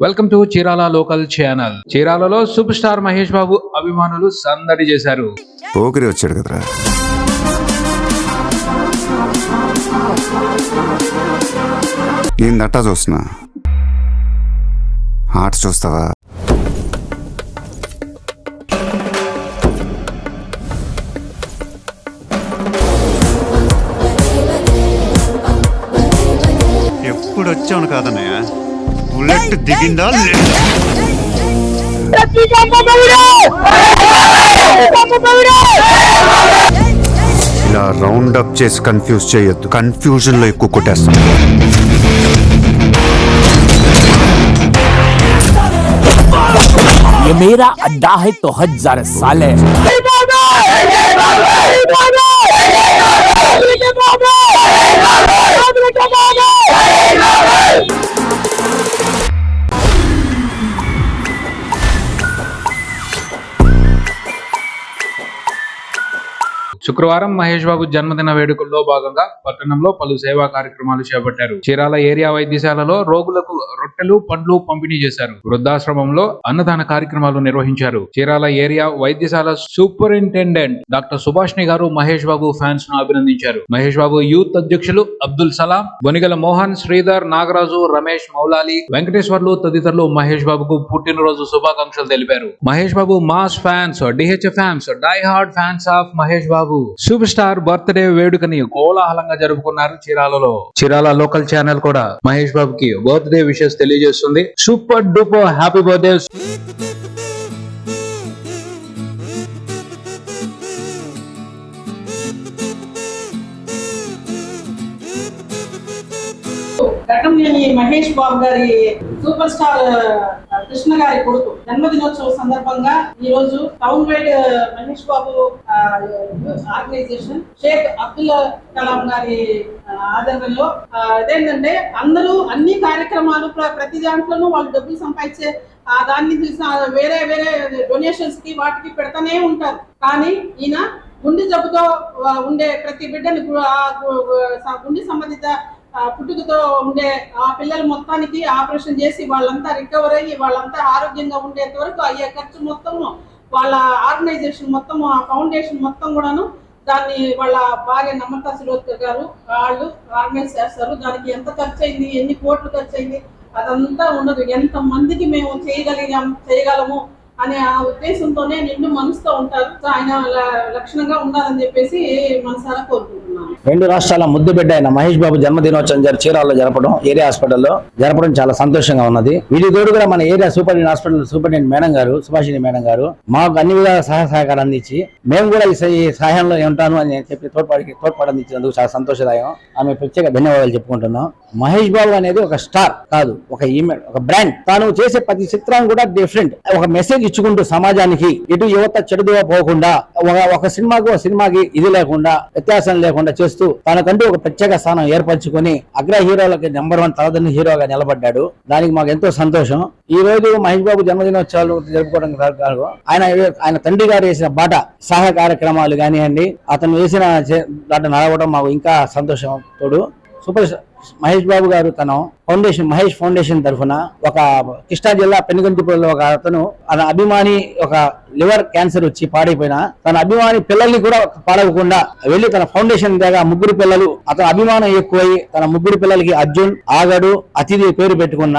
Welcome to Chirala local channel. చీరాలలో super star Mahesh Babu అభిమానులు సందడి చేశారు. పోకిరి వచ్చాడు కదరా, ఏందట్టా చూస్తున్నా? ఆట చూస్తావా? ఎప్పుడు వచ్చాను కాదన్నయ్య, బుల్లెట్ దిగిందా లేదా? ఇలా రౌండ్ అప్ చేసి కన్ఫ్యూజ్ చేయొద్దు, కన్ఫ్యూజన్ లో ఎక్కువ కొట్టేస్తాను. ये मेरा अड्डा है तो हजार साल है। శుక్రవారం మహేష్ బాబు జన్మదిన వేడుకల్లో భాగంగా పట్టణంలో పలు సేవా కార్యక్రమాలు చేపట్టారు. చీరాల ఏరియా వైద్యశాలలో రోగులకు రొట్టెలు పండ్లు పంపిణీ చేశారు. వృద్ధాశ్రమంలో అన్నదాన కార్యక్రమాలు నిర్వహించారు. చీరాల ఏరియా వైద్యశాల సూపరింటెండెంట్ డాక్టర్ సుభాష్ని గారు మహేష్ బాబు ఫ్యాన్స్ ను అభినందించారు. మహేష్ బాబు యూత్ అధ్యక్షులు అబ్దుల్ సలాం, బొనిగల మోహన్, శ్రీధర్, నాగరాజు, రమేష్, మౌలాలి, వెంకటేశ్వర్లు తదితరులు మహేష్ బాబుకు పుట్టినరోజు శుభాకాంక్షలు తెలిపారు. Mahesh Babu mass fans, DH fans, die hard fans of Mahesh Babu super star birthday వేడుకని కోలాహలంగా జరుపుకున్నారు చీరాలలో. చీరాల లోకల్ ఛానల్ కూడా మహేష్ బాబుకి బర్త్డే విషెస్ తెలియజేస్తుంది. Super duper happy birthday. Ghattamaneni Mahesh Babu గారి సూపర్ స్టార్ కృష్ణ గారి కొడుకు జన్మదినోత్సవం సందర్భంగా ఈ రోజు town wide Mahesh Babu organisation Sheikh Abdul Kalam గారి ఆధ్వర్యంలో అదేంటంటే అందరూ అన్ని కార్యక్రమాలు ప్రతి దాంట్లోనూ వాళ్ళు డబ్బులు సంపాదించే దాన్ని వేరే వేరే డొనేషన్స్ కి వాటికి పెడతానే ఉంటారు. కానీ ఈయన గుండె జబ్బుతో ఉండే ప్రతి బిడ్డని గుండె సంబంధిత పుట్టుకతో ఉండే ఆ పిల్లలు మొత్తానికి ఆపరేషన్ చేసి వాళ్ళంతా రికవర్ అయ్యి వాళ్ళంతా ఆరోగ్యంగా ఉండేంత వరకు అయ్యే ఖర్చు మొత్తము వాళ్ళ ఆర్గనైజేషన్ మొత్తము ఆ ఫౌండేషన్ మొత్తం కూడాను దాన్ని వాళ్ళ భార్య నమ్రతా శిరోద్కర్ గారు వాళ్ళు ఆర్గనైజ్ చేస్తారు. దానికి ఎంత ఖర్చు అయింది, ఎన్ని కోట్లు ఖర్చు అయింది అదంతా ఉండదు. ఎంత మందికి మేము చేయగలము అనే ఆ ఉద్దేశంతోనే నిండు మనసుతో ఉంటారు. ఆయన లక్షణంగా ఉండాలని చెప్పేసి మనసారా కోరుకుంటున్నాను. రెండు రాష్ట్రాల ముద్దు బిడ్డ అయిన మహేష్ బాబు జన్మదినోత్సవం చీరాలలో జరపడం, ఏరియా హాస్పిటల్లో జరపడం చాలా సంతోషంగా ఉన్నది. వీటి తోడుగా మన area superintendent hospital superintendent madam గారు, సుభాషిణి మేడం గారు మాకు అన్ని విధాల సహాయకాలు అందించి మేము కూడా ఈ సహాయంలో ఉంటాను అని చెప్పి తోడ్పాటు అందించినందుకు చాలా సంతోషదాయం. ఆమె ప్రత్యేక ధన్యవాదాలు చెప్పుకుంటున్నాం. మహేష్ బాబు అనేది ఒక స్టార్ కాదు, ఒక ఈమెయిల్, ఒక బ్రాండ్. తాను చేసే ప్రతి చిత్రం కూడా డిఫరెంట్, ఒక మెసేజ్ ఇచ్చుకుంటూ సమాజానికి ఎటు యువత చెడుదుగా పోకుండా ఒక సినిమాకి ఇది లేకుండా వ్యత్యాసం లేకుండా చేస్తూ తనకంటూ ఒక ప్రత్యేక స్థానం ఏర్పరచుకొని అగ్ర హీరోలకి నెంబర్ 1 తలదన్ని హీరోగా నిలబడ్డాడు. దానికి మాకు ఎంతో సంతోషం. ఈ రోజు మహేష్ బాబు జన్మదినోత్సవాలు జరుపుకోవడం కాదు, ఆయన తండ్రి గారు వేసిన బాట సహాయ కార్యక్రమాలు కానివ్వండి, అతను వేసిన దాట నడవడం మాకు ఇంకా సంతోషం. తోడు సూపర్ మహేష్ బాబు గారు తన మహేష్ ఫౌండేషన్ తరఫున ఒక కృష్ణా జిల్లా పెనుగంటిపురంలో ఒక అతను తన అభిమాని ఒక లివర్ క్యాన్సర్ వచ్చి పాడైపోయిన తన అభిమాని పిల్లల్ని కూడా పాడవకుండా వెళ్ళి తన ఫౌండేషన్ దగ్గర 3 పిల్లలు అతని అభిమానం ఎక్కువై తన 3 పిల్లలకి అర్జున్, ఆగడు, అతిథి పేరు పెట్టుకున్న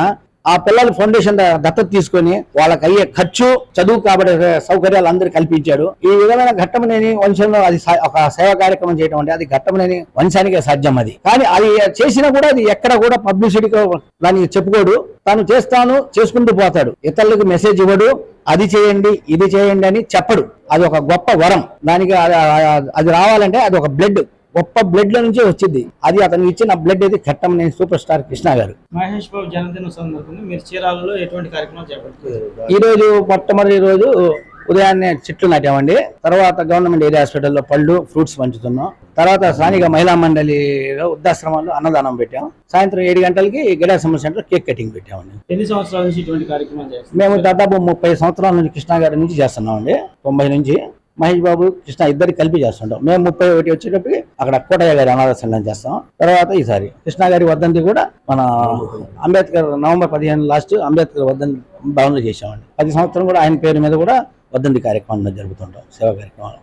ఆ పిల్లలు ఫౌండేషన్ దత్తత తీసుకొని వాళ్ళకి అయ్యే ఖర్చు, చదువు కాబట్టి సౌకర్యాలు అందరూ కల్పించాడు. ఈ విధమైన ఘట్టమనేని వంశంలో అది ఒక సేవా కార్యక్రమం చేయడం అంటే అది ఘట్టమనేని వంశానికే సాధ్యం. అది కానీ అది చేసినా కూడా అది ఎక్కడ కూడా పబ్లిసిటీగా దాన్ని చెప్పుకోడు. తాను చేసుకుంటూ పోతాడు. ఇతరులకు మెసేజ్ ఇవ్వడు, అది చేయండి ఇది చేయండి అని చెప్పడు. అది ఒక గొప్ప వరం. దానికి అది రావాలంటే అది ఒక గొప్ప బ్లడ్ లో నుంచే వచ్చింది. అది అతను ఇచ్చిన బ్లడ్ ఇది ఘట్టమనేని సూపర్ స్టార్ కృష్ణ గారు. మహేష్ బాబు జన్మదిన సందర్భంగా మీరు చీరాలలో ఎటువంటి కార్యక్రమాలు చేపడుతున్నారు? ఈ రోజు మొట్టమొదటి రోజు ఉదయాన్నే చెట్లు నాటామండి. తర్వాత గవర్నమెంట్ ఏరియా హాస్పిటల్లో పళ్ళు ఫ్రూట్స్ పంచుతున్నాం. తర్వాత స్థానిక మహిళా మండలిలో వృద్ధాశ్రమాల్లో అన్నదానం పెట్టాం. సాయంత్రం 7 గంటలకి గడా సమ్మర్ సెంటర్ కేక్ కటింగ్ పెట్టామండి. ఎన్ని సంవత్సరాల నుంచి ఇటువంటి కార్యక్రమాలు చేస్తాం? మేము దాదాపు 30 సంవత్సరాల నుంచి కృష్ణ గారి నుంచి చేస్తున్నామండి. 90 నుంచి మహేష్ బాబు కృష్ణ ఇద్దరికి కలిపి చేస్తుంటాం. మేము 31 వచ్చేటప్పటికి అక్కడ కోటయ్య గారి అనాథ సంఘం చేస్తాం. తర్వాత ఈసారి కృష్ణ గారి వర్ధంతి కూడా మన అంబేద్కర్ నవంబర్ 15 లాస్ట్ అంబేద్కర్ వర్ధంతి భవన్లో చేసామండి. 10 సంవత్సరం కూడా ఆయన పేరు మీద కూడా వర్ధంతి కార్యక్రమం జరుపుతుంటాం, సేవా కార్యక్రమాలు.